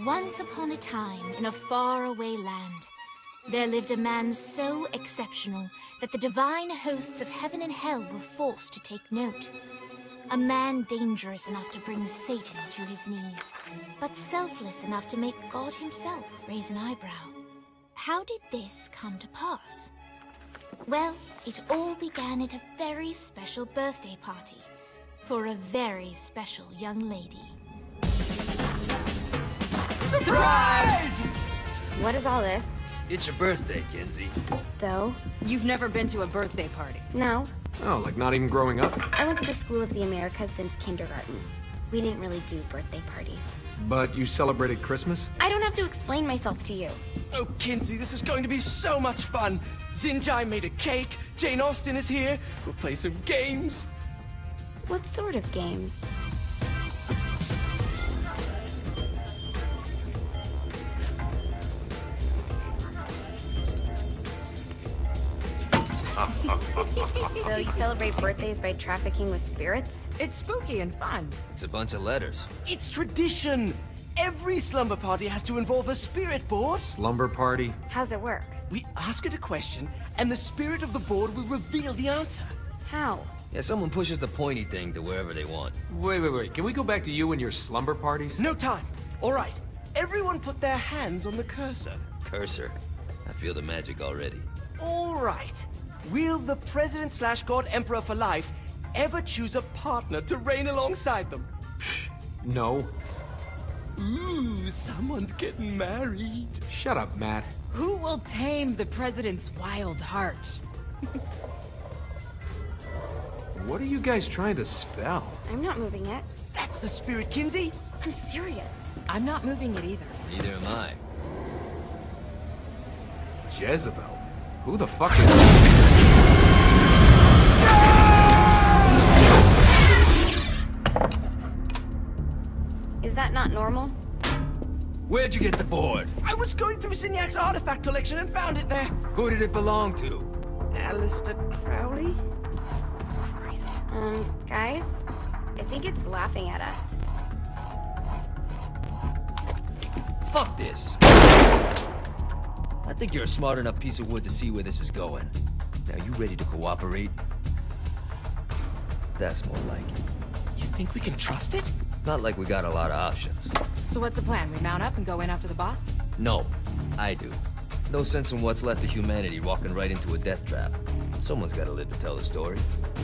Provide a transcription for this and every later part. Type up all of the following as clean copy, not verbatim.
Once upon a time, in a faraway land, there lived a man so exceptional that the divine hosts of heaven and hell were forced to take note. A man dangerous enough to bring Satan to his knees, but selfless enough to make God himself raise an eyebrow. How did this come to pass? Well, it all began at a very special birthday party for a very special young lady. Surprise! What is all this? It's your birthday, Kinsey. So? You've never been to a birthday party? No. Oh, like not even growing up? I went to the School of the Americas since kindergarten. We didn't really do birthday parties. But you celebrated Christmas? I don't have to explain myself to you. Oh, Kinsey, this is going to be so much fun. Zinjai made a cake, Jane Austen is here, we'll play some games. What sort of games? So you celebrate birthdays by trafficking with spirits? It's spooky and fun. It's a bunch of letters. It's tradition. Every slumber party has to involve a spirit board. Slumber party? How's it work? We ask it a question, and the spirit of the board will reveal the answer. How? Yeah, someone pushes the pointy thing to wherever they want. Wait. Can we go back to you and your slumber parties? No time. All right. Everyone put their hands on the cursor. Cursor. I feel the magic already. All right. Will the President/God Emperor for life ever choose a partner to reign alongside them? No. Ooh, someone's getting married. Shut up, Matt. Who will tame the president's wild heart? What are you guys trying to spell? I'm not moving it. That's the spirit, Kinsey. I'm serious. I'm not moving it either. Neither am I. Jezebel? Who the fuck is... Is that not normal? Where'd you get the board? I was going through Signac's artifact collection and found it there. Who did it belong to? Alistair Crowley? Christ. Guys? I think it's laughing at us. Fuck this. I think you're a smart enough piece of wood to see where this is going. Now, you ready to cooperate? That's more like it. You think we can trust it? It's not like we got a lot of options. So what's the plan? We mount up and go in after the boss? No, I do. No sense in what's left of humanity walking right into a death trap. Someone's gotta live to tell the story.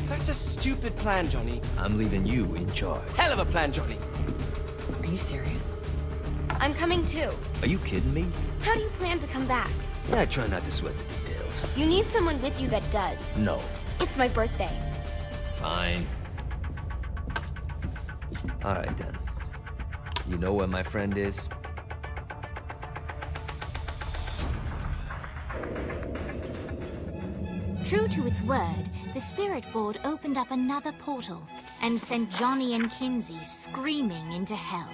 That's a stupid plan, Johnny. I'm leaving you in charge. Hell of a plan, Johnny. Are you serious? I'm coming too. Are you kidding me? How do you plan to come back? Yeah, I try not to sweat the details. You need someone with you that does. No. It's my birthday. Fine. Alright then. You know where my friend is? True to its word, the spirit board opened up another portal and sent Johnny and Kinsey screaming into hell.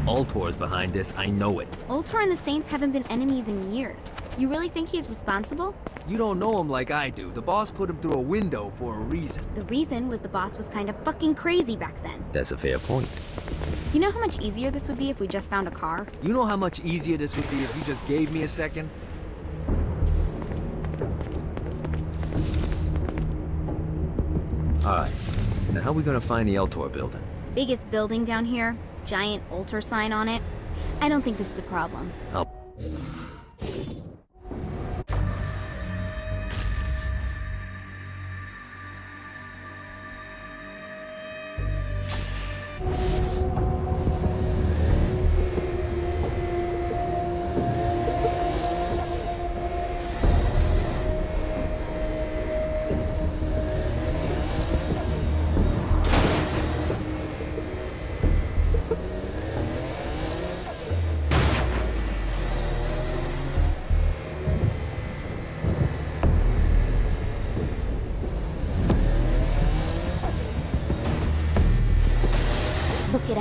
Ultor's behind this, I know it. Ultor and the Saints haven't been enemies in years. You really think he's responsible? You don't know him like I do. The boss put him through a window for a reason. The reason was the boss was kind of fucking crazy back then. That's a fair point. You know how much easier this would be if we just found a car? You know how much easier this would be if you just gave me a second? Alright, now how are we gonna find the Ultor building? Biggest building down here, giant Ultor sign on it. I don't think this is a problem. Oh.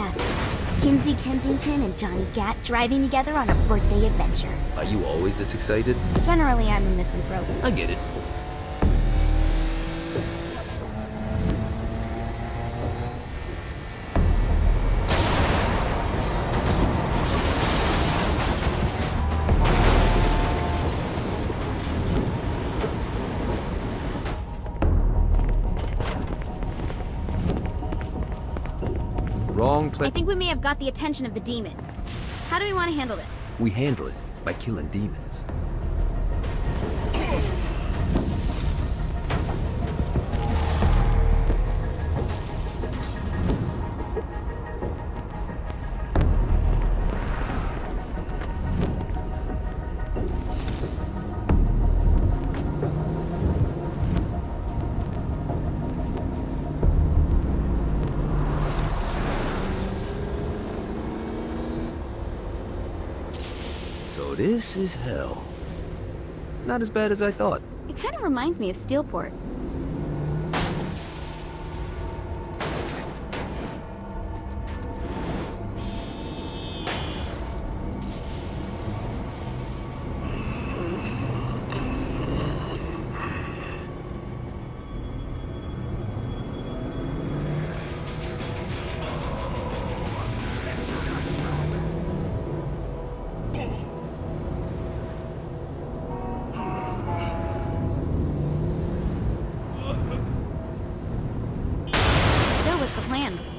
Yes. Kinsey Kensington and Johnny Gat driving together on a birthday adventure. Are you always this excited? Generally, I'm a misanthrope. I get it. Wrong place. I think we may have got the attention of the demons. How do we want to handle this? We handle it by killing demons. So this is hell. Not as bad as I thought. It kind of reminds me of Steelport.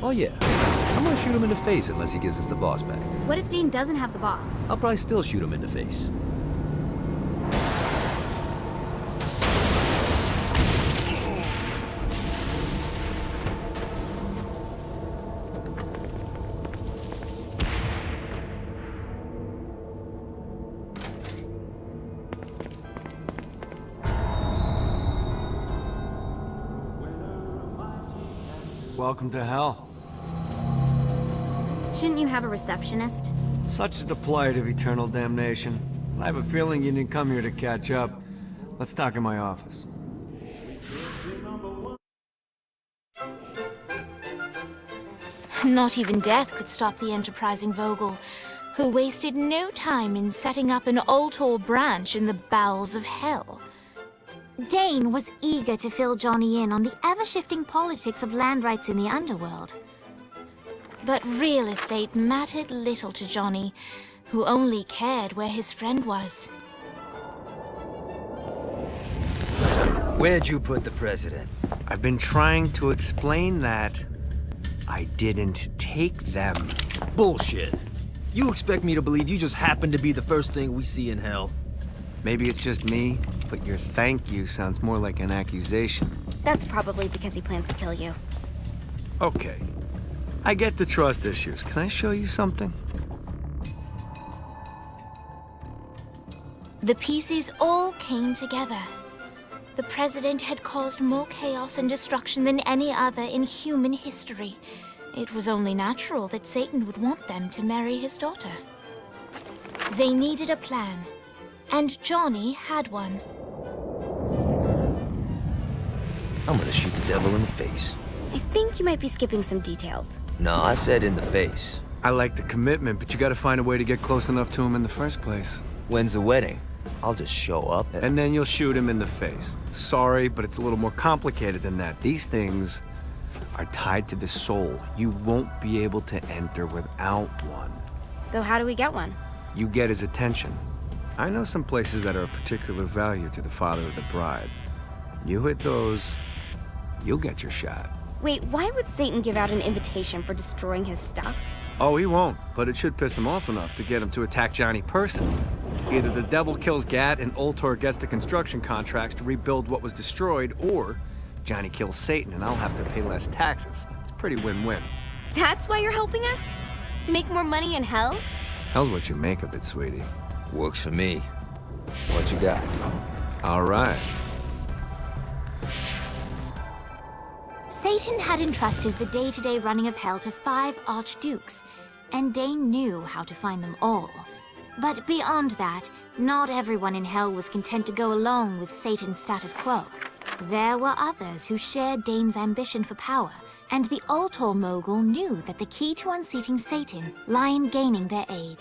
Oh yeah. I'm gonna shoot him in the face unless he gives us the boss back. What if Dane doesn't have the boss? I'll probably still shoot him in the face. Welcome to hell. Shouldn't you have a receptionist? Such is the plight of eternal damnation. I have a feeling you didn't come here to catch up. Let's talk in my office. Not even death could stop the enterprising Vogel, who wasted no time in setting up an Ultor branch in the bowels of hell. Dane was eager to fill Johnny in on the ever-shifting politics of land rights in the underworld. But real estate mattered little to Johnny, who only cared where his friend was. Where'd you put the president? I've been trying to explain that. I didn't take them. Bullshit. You expect me to believe you just happened to be the first thing we see in hell? Maybe it's just me, but your thank you sounds more like an accusation. That's probably because he plans to kill you. Okay. I get the trust issues. Can I show you something? The pieces all came together. The president had caused more chaos and destruction than any other in human history. It was only natural that Satan would want them to marry his daughter. They needed a plan, and Johnny had one. I'm gonna shoot the devil in the face. I think you might be skipping some details. No, I said in the face. I like the commitment, but you gotta find a way to get close enough to him in the first place. When's the wedding? I'll just show up And then you'll shoot him in the face. Sorry, but it's a little more complicated than that. These things are tied to the soul. You won't be able to enter without one. So how do we get one? You get his attention. I know some places that are of particular value to the father of the bride. You hit those, you'll get your shot. Wait, why would Satan give out an invitation for destroying his stuff? Oh, he won't, but it should piss him off enough to get him to attack Johnny personally. Either the devil kills Gat and Ultor gets the construction contracts to rebuild what was destroyed, or Johnny kills Satan and I'll have to pay less taxes. It's pretty win-win. That's why you're helping us? To make more money in hell? Hell's what you make of it, sweetie. Works for me. What you got? All right. Satan had entrusted the day-to-day running of hell to 5 archdukes, and Dane knew how to find them all. But beyond that, not everyone in hell was content to go along with Satan's status quo. There were others who shared Dane's ambition for power, and the Ultor mogul knew that the key to unseating Satan lay in gaining their aid.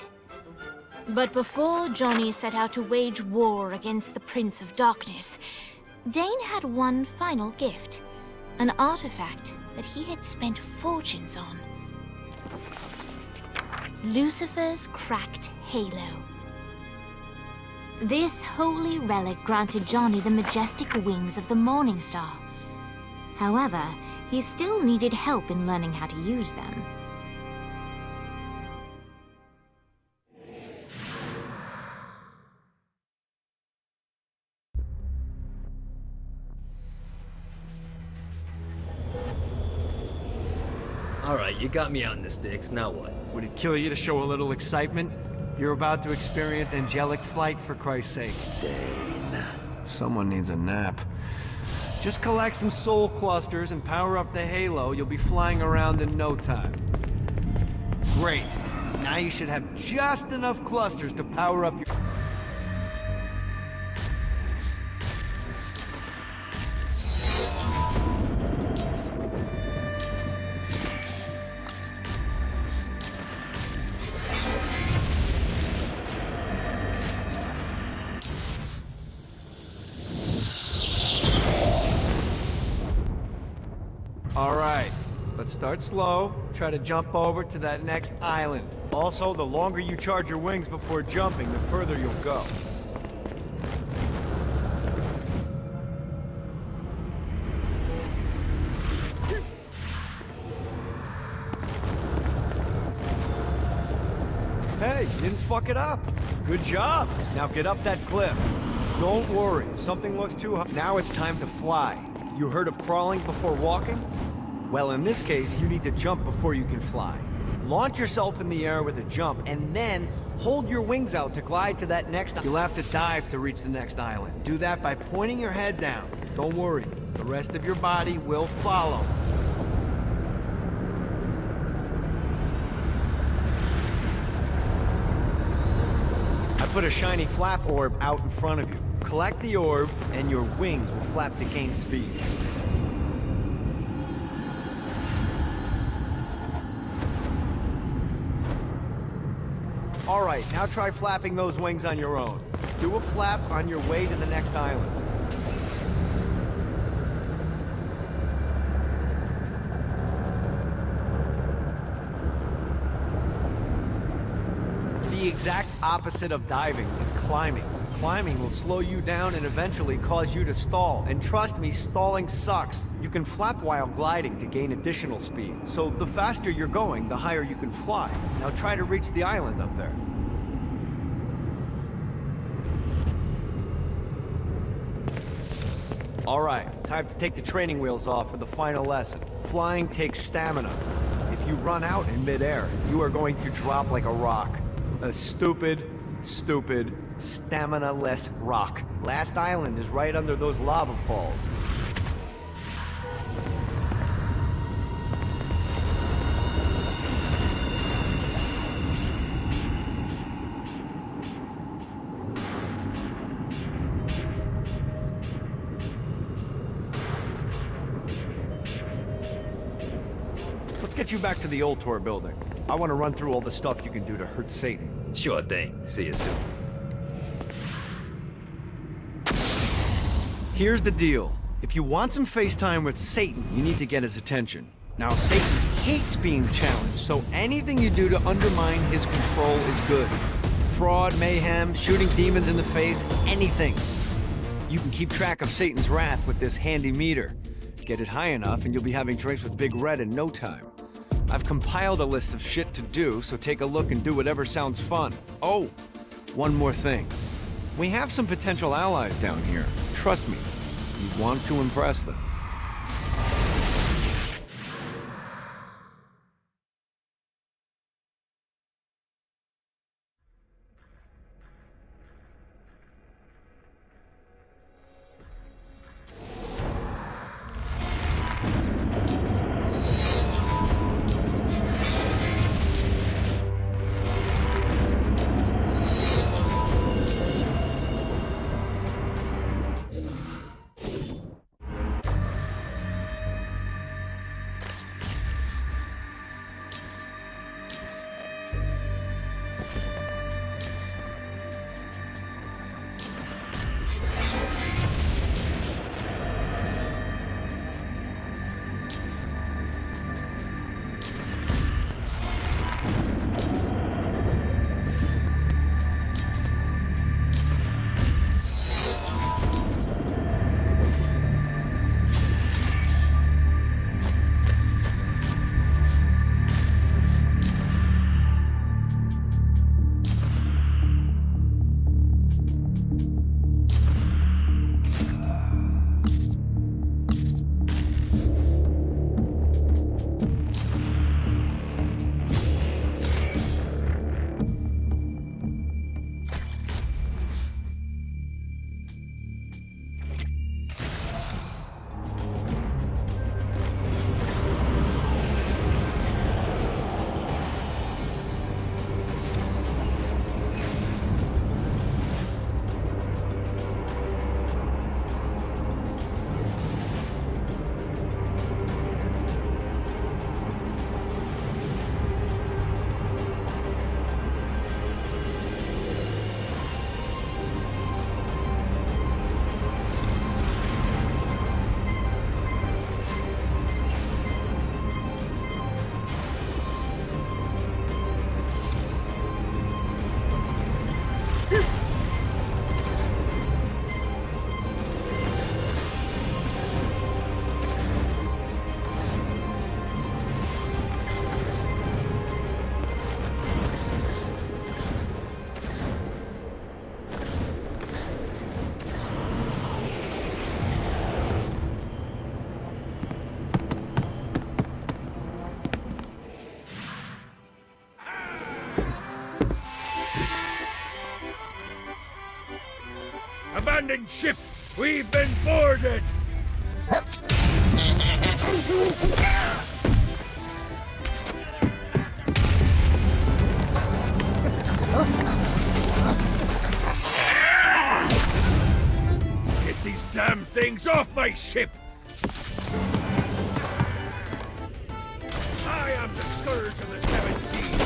But before Johnny set out to wage war against the Prince of Darkness, Dane had one final gift, an artifact that he had spent fortunes on. Lucifer's cracked halo. This holy relic granted Johnny the majestic wings of the Morning Star. However, he still needed help in learning how to use them. Alright, you got me out in the sticks, now what? Would it kill you to show a little excitement? You're about to experience angelic flight, for Christ's sake. Dane. Someone needs a nap. Just collect some soul clusters and power up the halo. You'll be flying around in no time. Great. Now you should have just enough clusters to power up your... Alright, let's start slow. Try to jump over to that next island. Also, the longer you charge your wings before jumping, the further you'll go. Hey, you didn't fuck it up. Good job. Now get up that cliff. Don't worry, if something looks too high. Now it's time to fly. You heard of crawling before walking? Well, in this case, you need to jump before you can fly. Launch yourself in the air with a jump, and then hold your wings out to glide to that next... You'll have to dive to reach the next island. Do that by pointing your head down. Don't worry, the rest of your body will follow. I put a shiny flap orb out in front of you. Collect the orb, and your wings will flap to gain speed. Alright, now try flapping those wings on your own. Do a flap on your way to the next island. The exact opposite of diving is climbing. Climbing will slow you down and eventually cause you to stall. And trust me, stalling sucks. You can flap while gliding to gain additional speed. So the faster you're going, the higher you can fly. Now try to reach the island up there. Alright, time to take the training wheels off for the final lesson. Flying takes stamina. If you run out in midair, you are going to drop like a rock. A stupid, stamina-less rock. Last island is right under those lava falls. Let's get you back to the Ultor building. I want to run through all the stuff you can do to hurt Satan. Sure thing. See you soon. Here's the deal. If you want some FaceTime with Satan, you need to get his attention. Now, Satan hates being challenged, so anything you do to undermine his control is good. Fraud, mayhem, shooting demons in the face, anything. You can keep track of Satan's wrath with this handy meter. Get it high enough and you'll be having drinks with Big Red in no time. I've compiled a list of shit to do, so take a look and do whatever sounds fun. Oh, one more thing. We have some potential allies down here. Trust me, you want to impress them. abandoned ship! We've been boarded! Get these damn things off my ship! I am the scourge of the seven seas!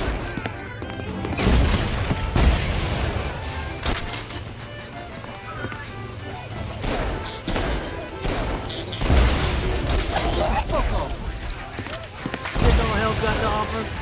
Fuck off! This all hell got to offer?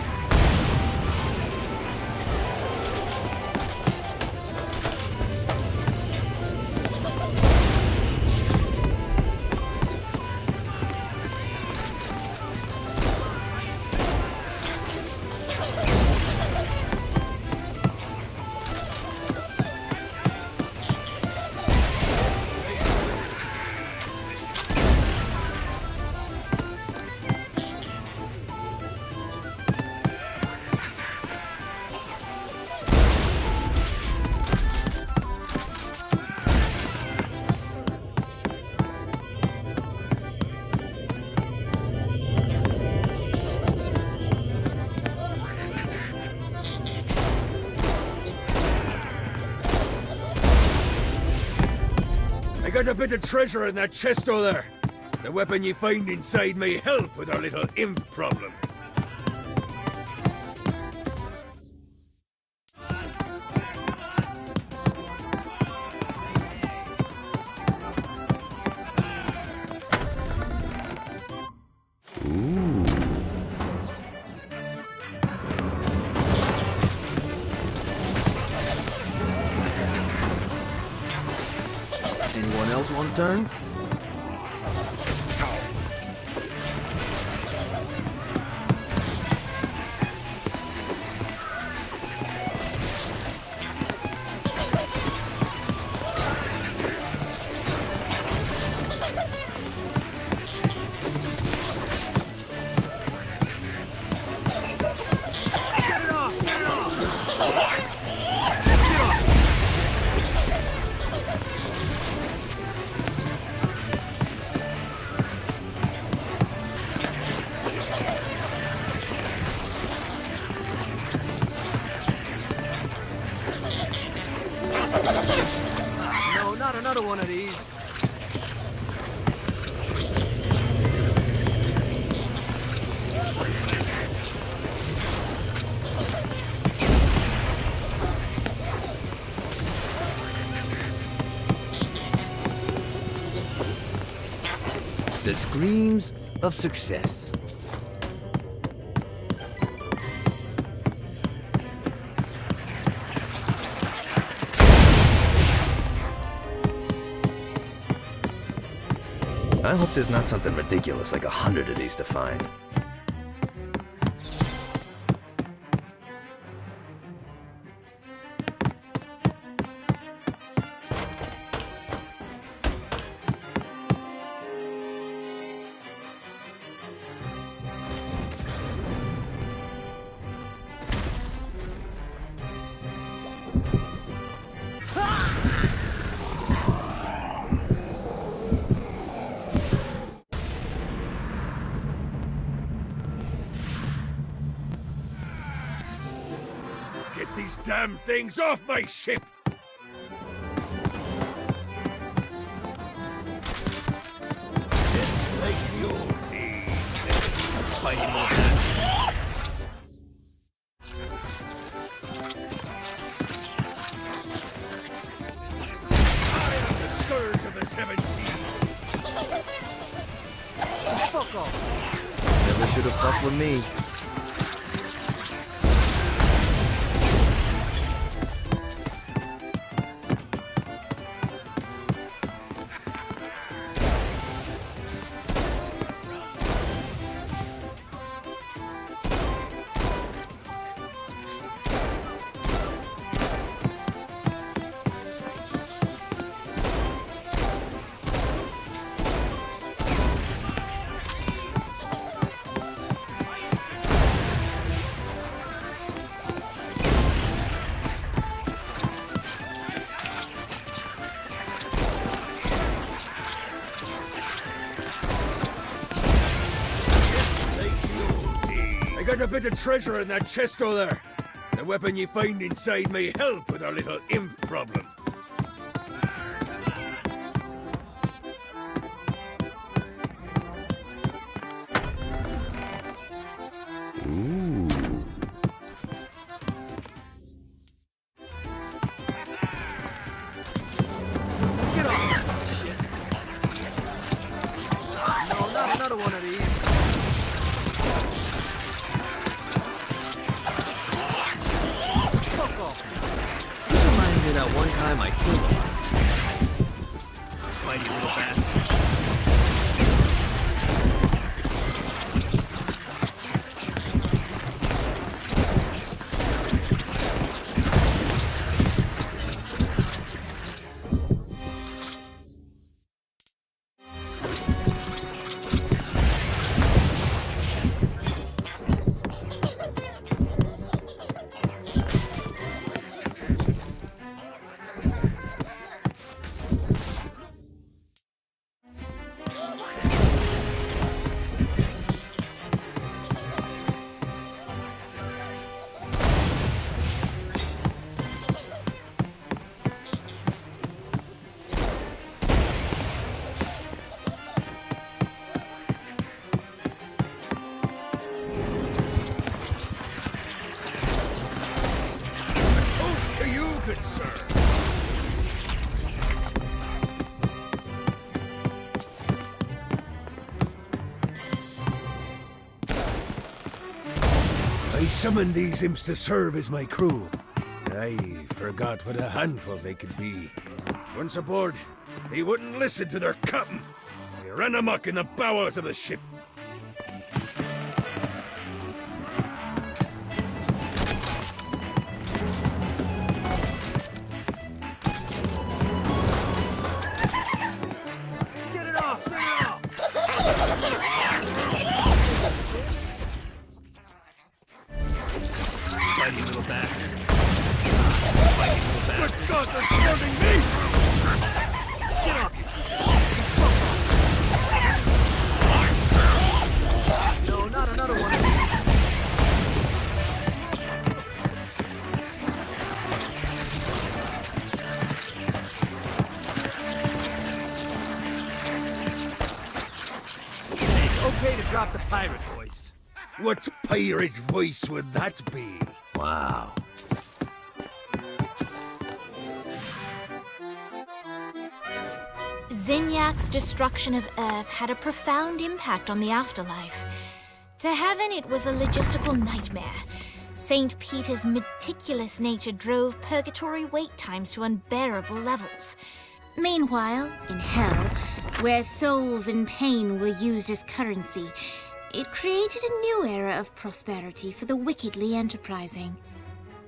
I got a bit of treasure in that chest over there. The weapon you find inside may help with our little imp problem. Anyone else want a turn? No, not another one of these. The screams of success. I hope there's not something ridiculous like 100 of these to find. Get these damn things off my ship! Just like the old days. Fighting I am the scourge of the seven seas. Fuck off. Never should have fucked with me. There's a bit of treasure in that chest over there. The weapon you find inside may help with our little imp problem. Get off! Shit. No, not another one of these. Fuck off. This reminds me of that one time I killed him. Mighty little bastard. To you, good sir. I summoned these imps to serve as my crew. I forgot what a handful they could be. Once aboard, they wouldn't listen to their captain. They ran amok in the bowels of the ship. Get it off! Get it off! Mighty little bastard. Mighty little bastard. Good God, they're starving me! Get off! No, not another one of these. It's okay to drop the pirate voice. What pirate voice would that be? Wow. Zinyak's destruction of Earth had a profound impact on the afterlife. To heaven, it was a logistical nightmare. St. Peter's meticulous nature drove purgatory wait times to unbearable levels. Meanwhile, in hell, where souls in pain were used as currency, it created a new era of prosperity for the wickedly enterprising.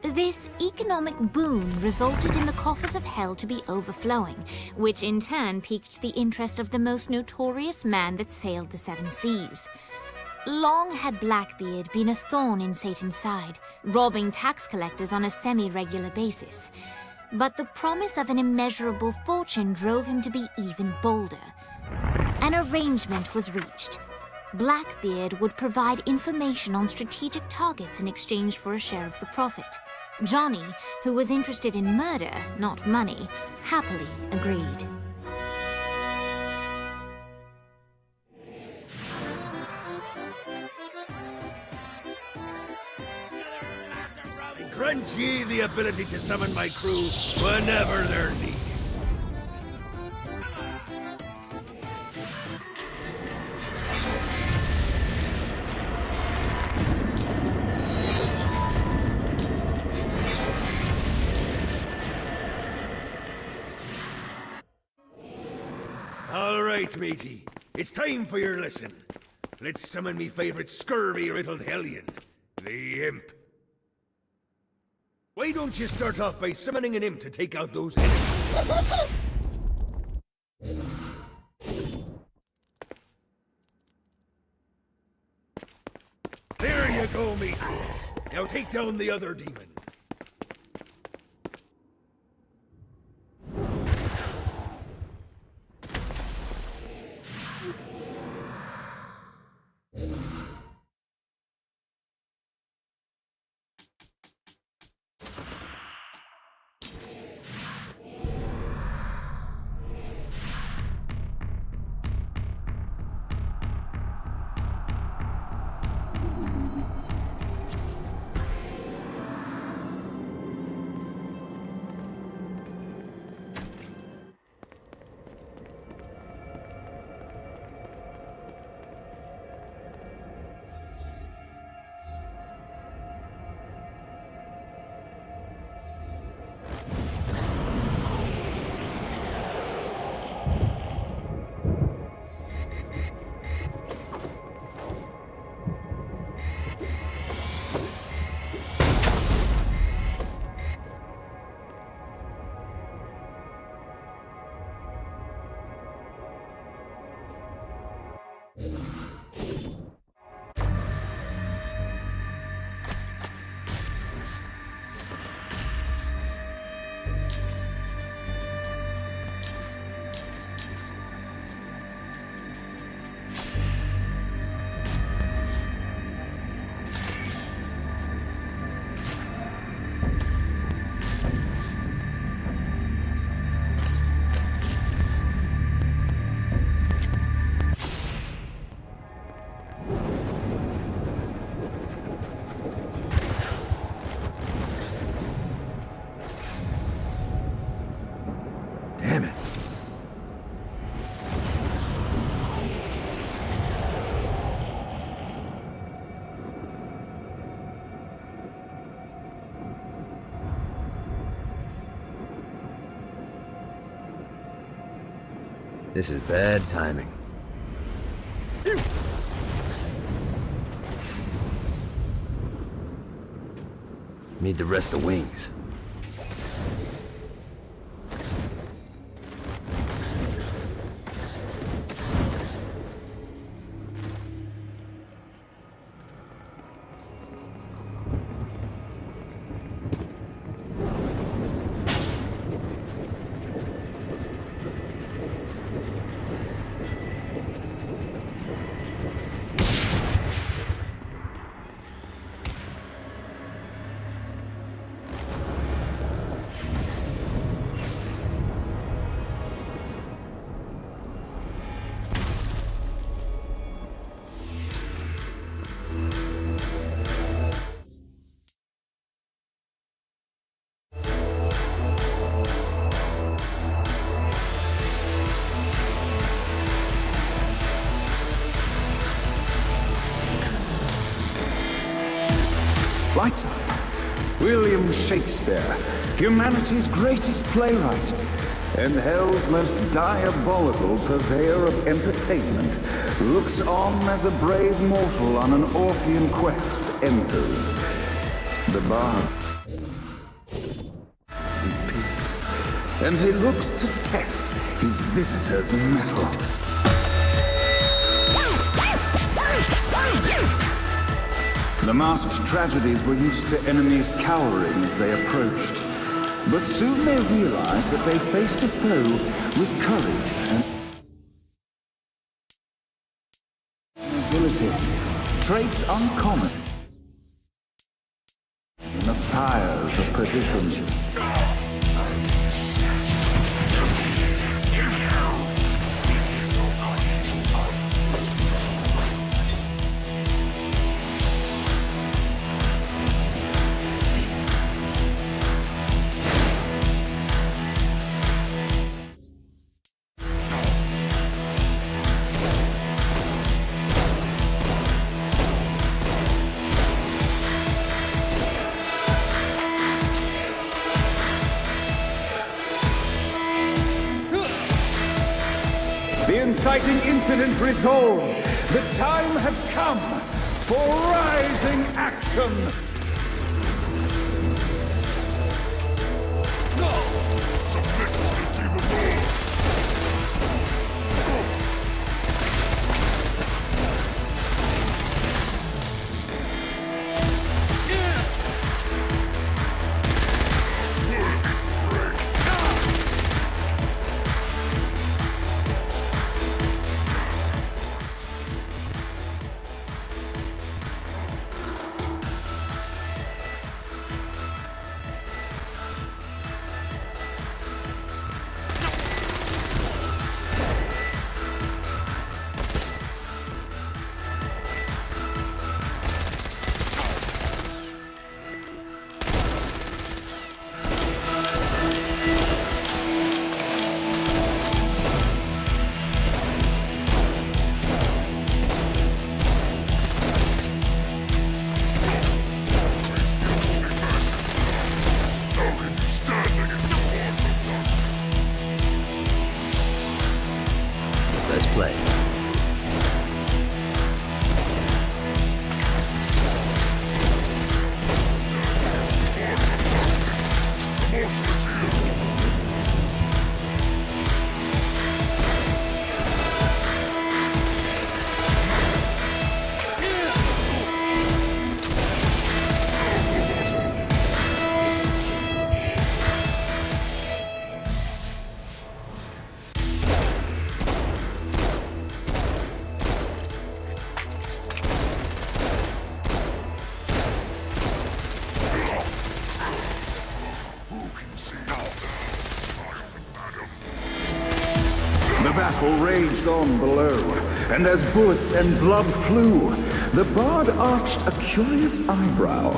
This economic boon resulted in the coffers of hell to be overflowing, which in turn piqued the interest of the most notorious man that sailed the seven seas. Long had Blackbeard been a thorn in Satan's side, robbing tax collectors on a semi-regular basis. But the promise of an immeasurable fortune drove him to be even bolder. An arrangement was reached. Blackbeard would provide information on strategic targets in exchange for a share of the profit. Johnny, who was interested in murder, not money, happily agreed. I grant ye the ability to summon my crew whenever they're needed. All right, matey. It's time for your lesson. Let's summon me favorite scurvy-riddled hellion, the Imp. Why don't you start off by summoning an imp to take out those enemies? There you go, matey. Now take down the other demon. This is bad timing. Need the rest of the wings. Lights up. William Shakespeare, humanity's greatest playwright, and hell's most diabolical purveyor of entertainment, looks on as a brave mortal on an Orphean quest enters. The bard his peers, and he looks to test his visitor's mettle. The masked tragedies were used to enemies cowering as they approached. But soon they realized that they faced a foe with courage and ability, traits uncommon in the fires of perdition. The inciting incident resolved. The time had come for rising action. Let's play. The battle raged on below, and as bullets and blood flew, the bard arched a curious eyebrow.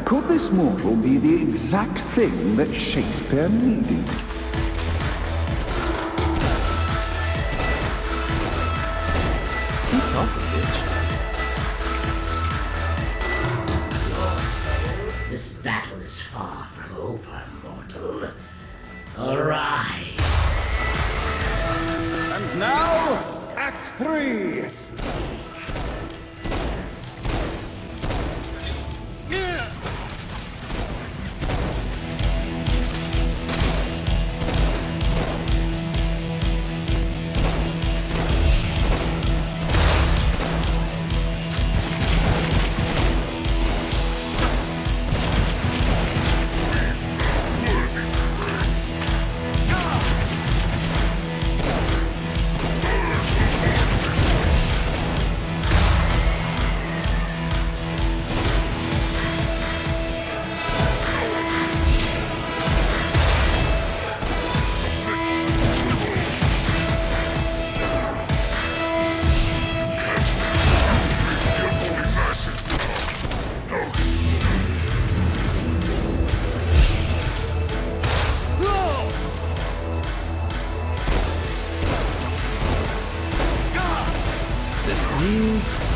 Could this mortal be the exact thing that Shakespeare needed? Keep talking, bitch. This battle is far from over, mortal. Arise! And now, Act 3!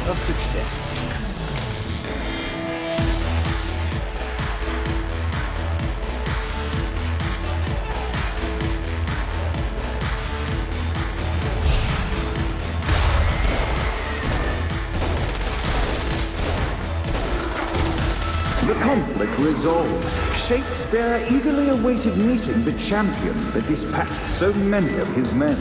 Of success. The conflict resolved, Shakespeare eagerly awaited meeting the champion that dispatched so many of his men.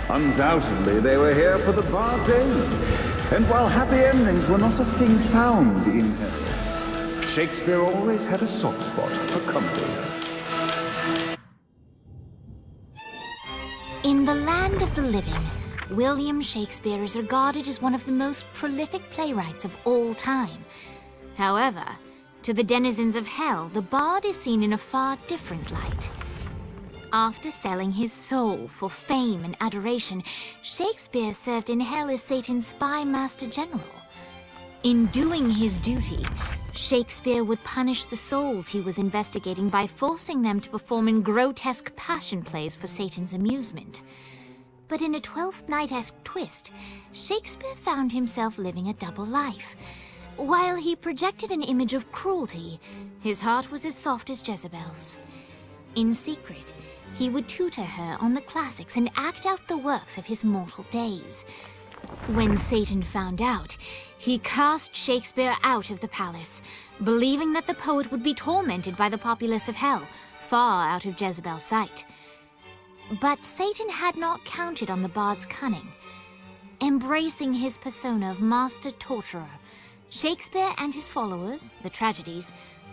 Undoubtedly, they were here for the Bard's aid. And while happy endings were not a thing found in hell, Shakespeare always had a soft spot for comedies. In the land of the living, William Shakespeare is regarded as one of the most prolific playwrights of all time. However, to the denizens of hell, the bard is seen in a far different light. After selling his soul for fame and adoration, Shakespeare served in hell as Satan's spy master general. In doing his duty, Shakespeare would punish the souls he was investigating by forcing them to perform in grotesque passion plays for Satan's amusement. But in a Twelfth Night-esque twist, Shakespeare found himself living a double life. While he projected an image of cruelty, his heart was as soft as Jezebel's. In secret, he would tutor her on the classics and act out the works of his mortal days. When Satan found out, he cast Shakespeare out of the palace, believing that the poet would be tormented by the populace of hell, far out of Jezebel's sight. But Satan had not counted on the bard's cunning. Embracing his persona of master torturer, Shakespeare and his followers, the tragedies,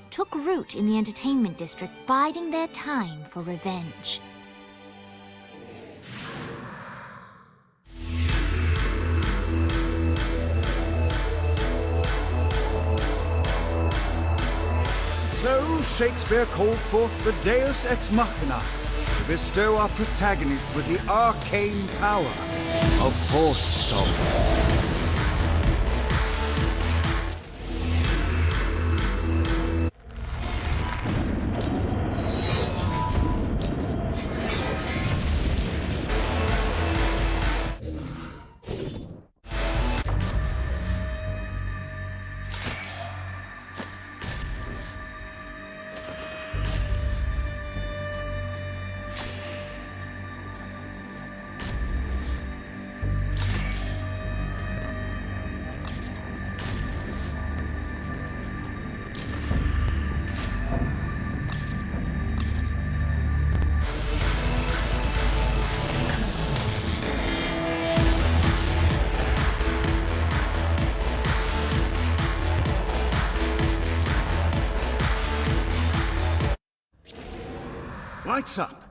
took root in the entertainment district, biding their time for revenge. So Shakespeare called forth the Deus Ex Machina to bestow our protagonist with the arcane power of Force Stomp. Lights up!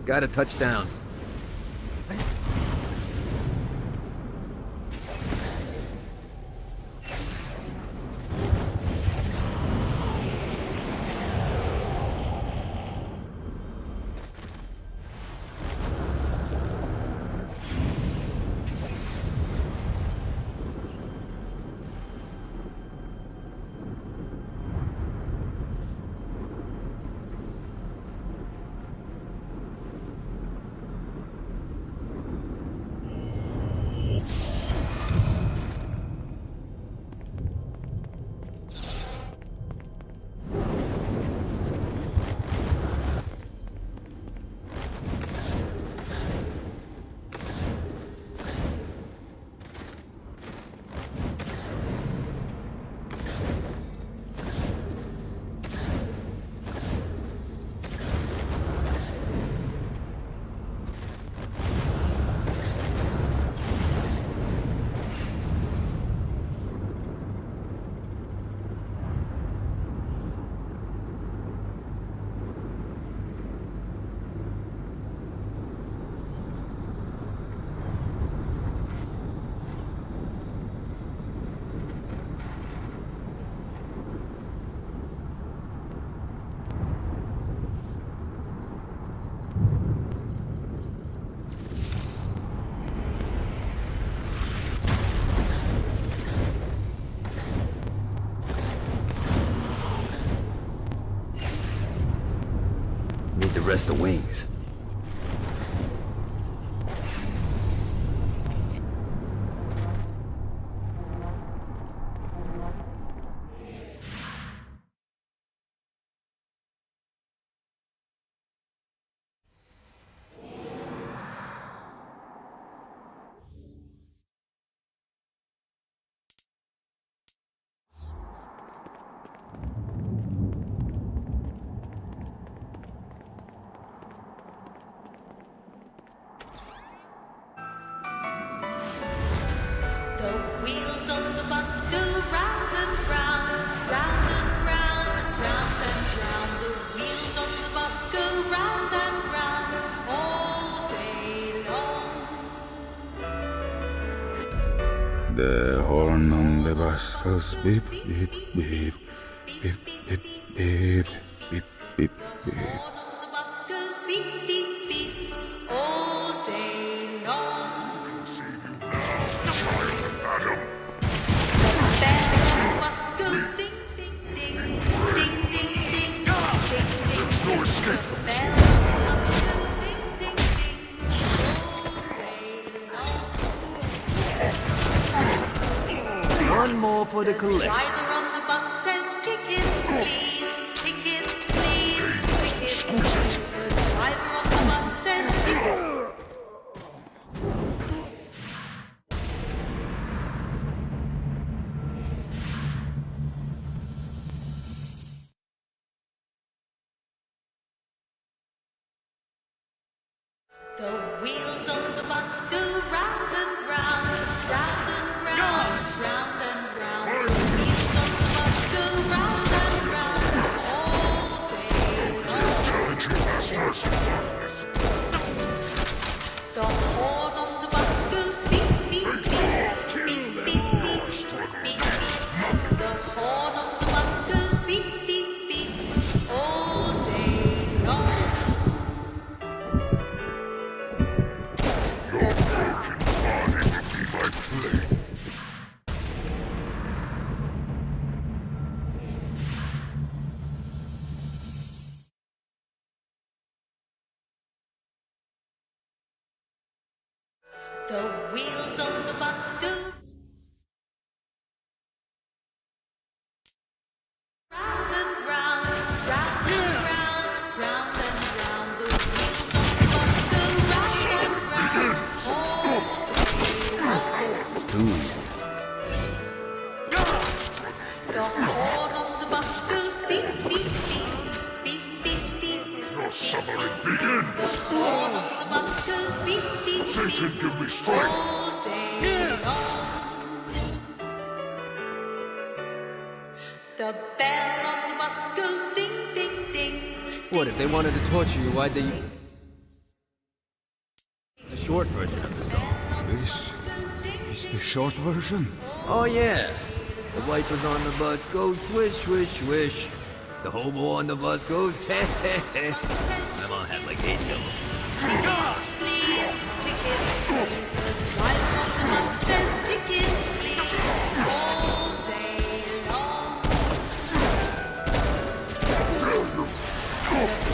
Got a touchdown. Need to rest the wings. The horn on the bus goes beep, beep, beep, beep, beep, beep, beep, beep, beep. One more for the collection. Driver on the bus says tickets, please. Tickets, please. Tickets, please. The driver on the bus says tickets. The wheels on the bus go round and round, round and round, round and round. The wheels on the bus go round and round, all day long. The horn on the bus goes beep, beep, beep, beep, beep, beep, beep, beep. The horn on the bus goes beep, beep, beep, all day long. The wheels on the bus go round and round, round and round, round and round. The wheels on the bus go round and round, all day long. The horn on the bus goes beep, beep, beep, beep, beep, beep. Your suffering begins! The horn on the bus goes beep, beep, beep. Satan, give me strength! All day long. The bell on the bus goes ding, ding, ding. What, if they wanted to torture you, why'd they... short version of the song. This is the short version? Oh yeah. The wipers on the bus go swish, swish, swish. The hobo on the bus goes heh heh heh. My mom had like 80 of them.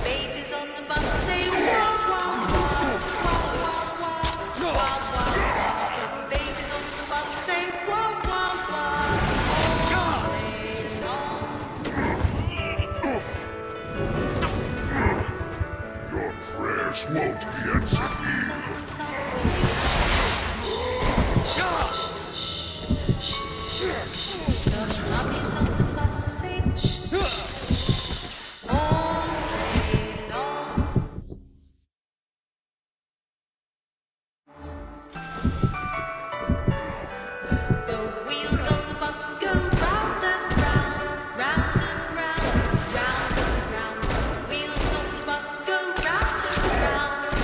Babies on the bus say wah wah wah, wah wah wah, wah wah. The babies on the bus say wah wah wah, all day long. Your prayers won't be answered here.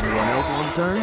Anyone else want to turn?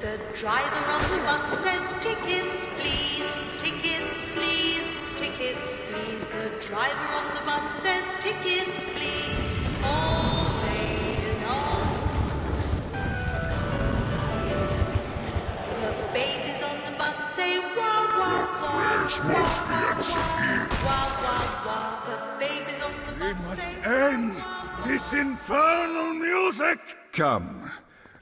The driver on the bus says tickets please, tickets please, tickets please. The driver on the bus says tickets please, all day long. The babies on the bus say wah wah wah, wah wah wah. The babies on the bus We must end this infernal music! Come,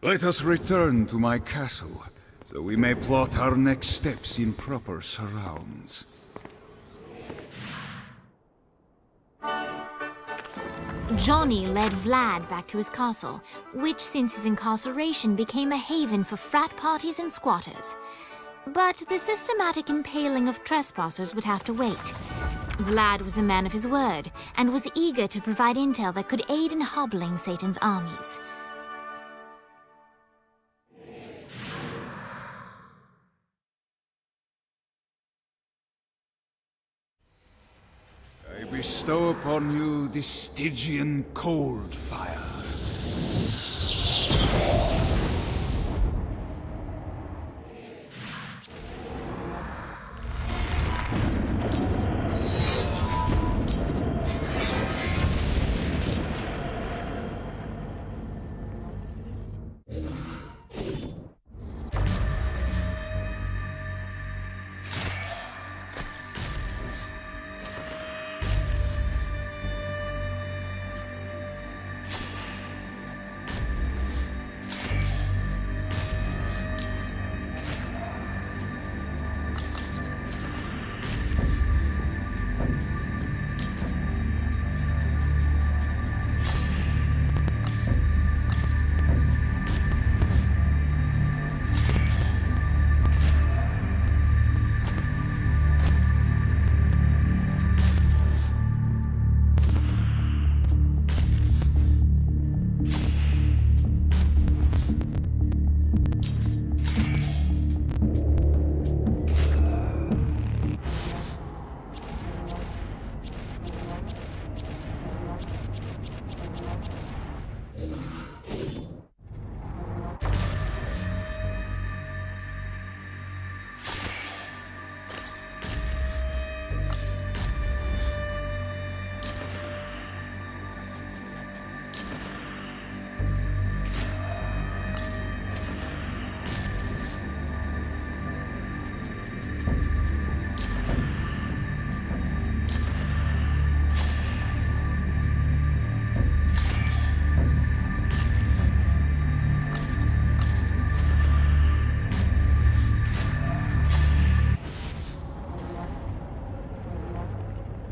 let us return to my castle, so we may plot our next steps in proper surrounds. Johnny led Vlad back to his castle, which since his incarceration became a haven for frat parties and squatters. But the systematic impaling of trespassers would have to wait. Vlad was a man of his word, and was eager to provide intel that could aid in hobbling Satan's armies. I bestow upon you the Stygian cold fire.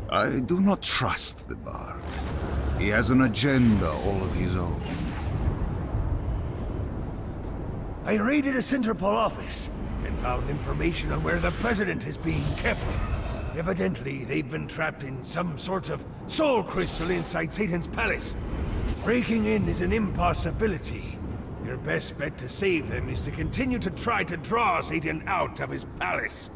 I do not trust the Bard. He has an agenda all of his own. I raided a Interpol office and found information on where the President is being kept. Evidently, they've been trapped in some sort of soul crystal inside Satan's palace. Breaking in is an impossibility. Your best bet to save them is to continue to try to draw Satan out of his palace.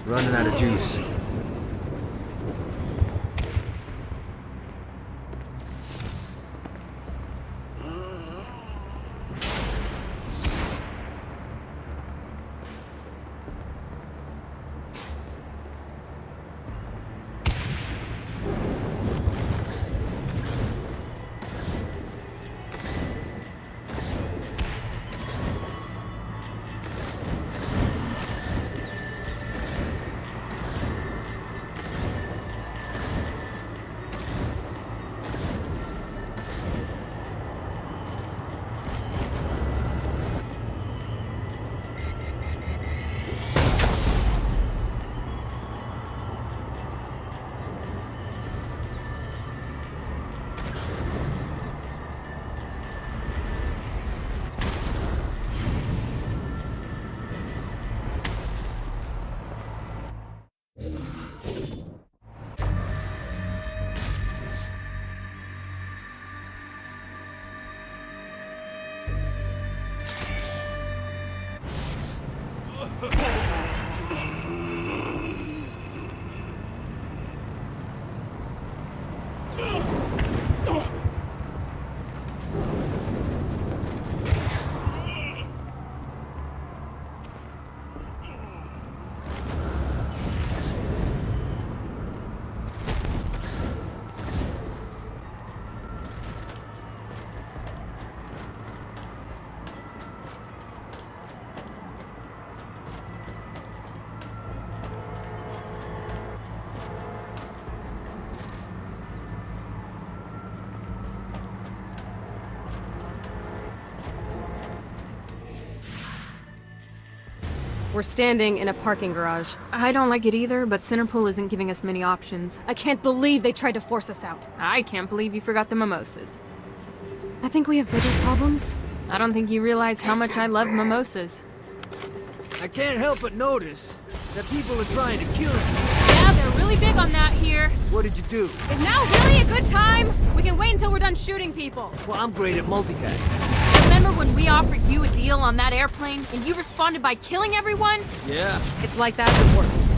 Running out of juice. We're standing in a parking garage. I don't like it either, but Interpol isn't giving us many options. I can't believe they tried to force us out. I can't believe you forgot the mimosas. I think we have bigger problems. I don't think you realize how much I love mimosas. I can't help but notice that people are trying to kill you. Yeah, they're really big on that here. What did you do? Is now really a good time? We can wait until we're done shooting people. Well, I'm great at multitasking. Remember when we offered you a deal on that airplane and you responded by killing everyone? Yeah. It's like that, but worse.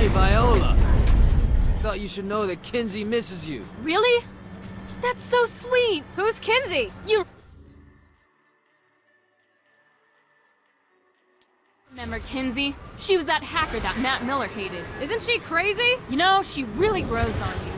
Hey, Viola. Thought you should know that Kinsey misses you. Really? That's so sweet. Who's Kinsey? You remember Kinsey? She was that hacker that Matt Miller hated. Isn't she crazy? You know, she really grows on you.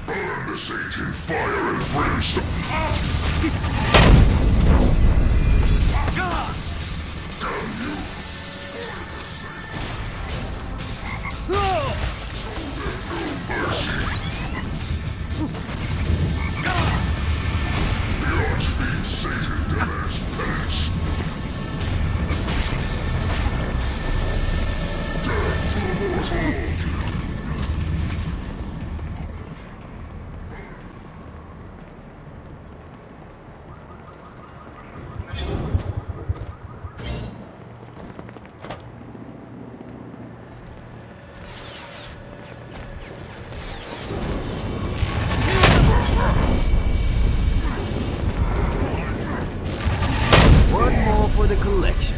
Burn this age in fire and brimstone. Damn you! One more for the collection.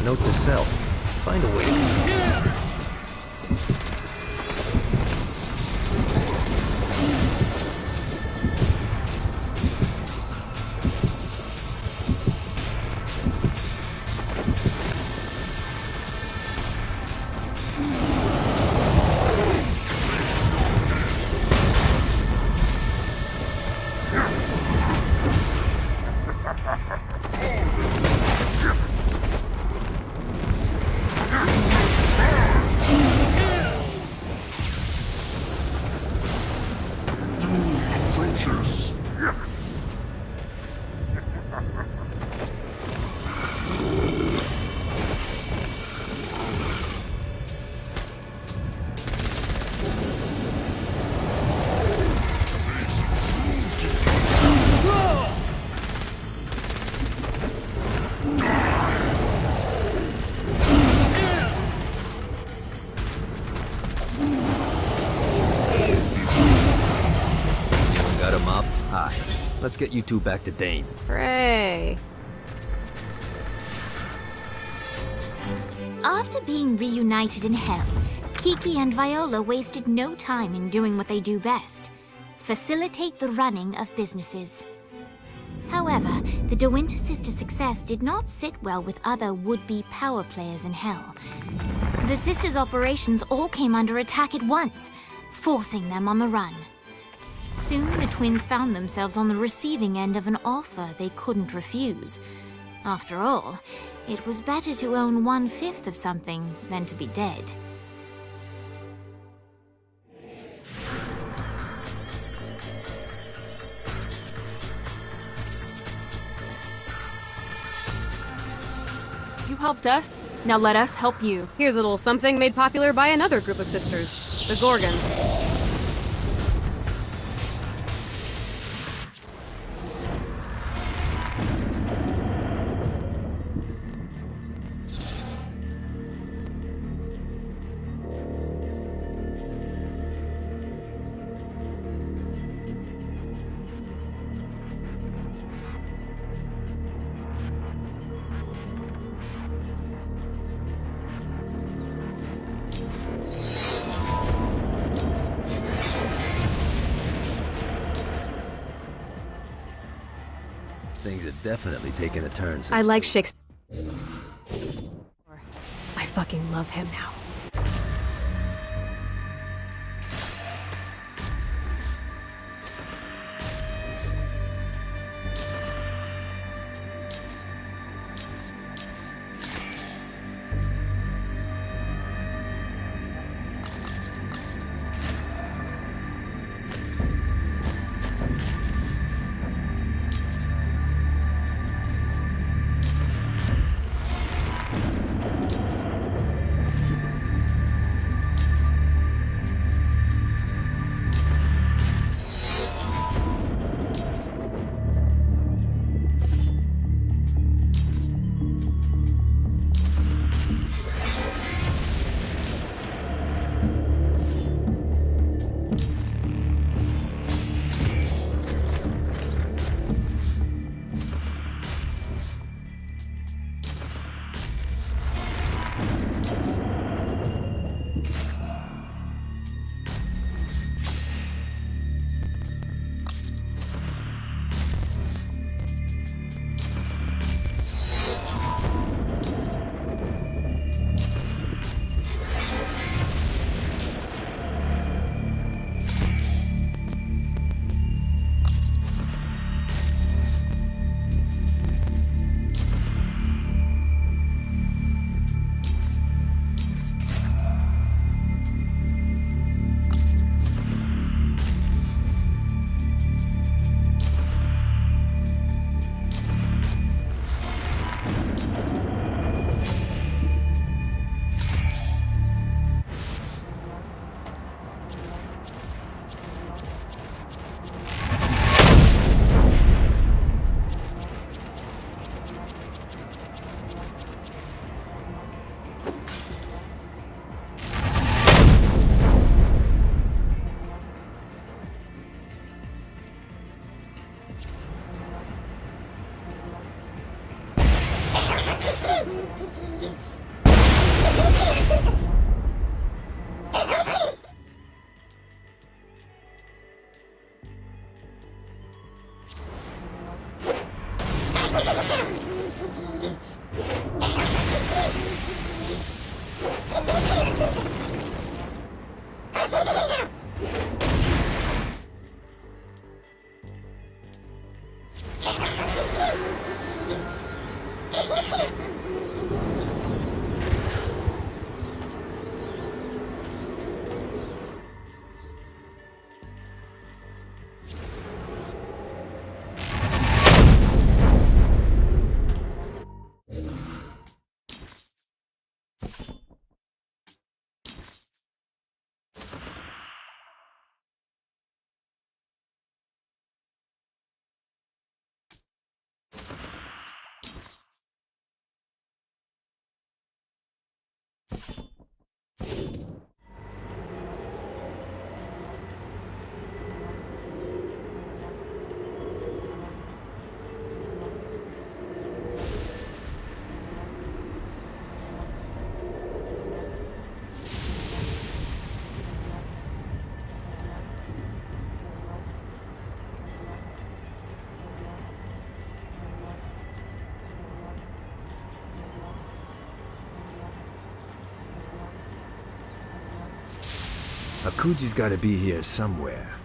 Note to self. Find a way to control. Let's get you two back to Dane. Hooray. After being reunited in hell, Kiki and Viola wasted no time in doing what they do best: facilitate the running of businesses. However, the De Winter sisters' success did not sit well with other would-be power players in hell. The sisters' operations all came under attack at once, forcing them on the run. Soon, the twins found themselves on the receiving end of an offer they couldn't refuse. After all, it was better to own 1/5 of something than to be dead. You helped us, now let us help you. Here's a little something made popular by another group of sisters, the Gorgons. Things have definitely taken a turn since... I like Shakespeare. I fucking love him now. Akuji's gotta be here somewhere.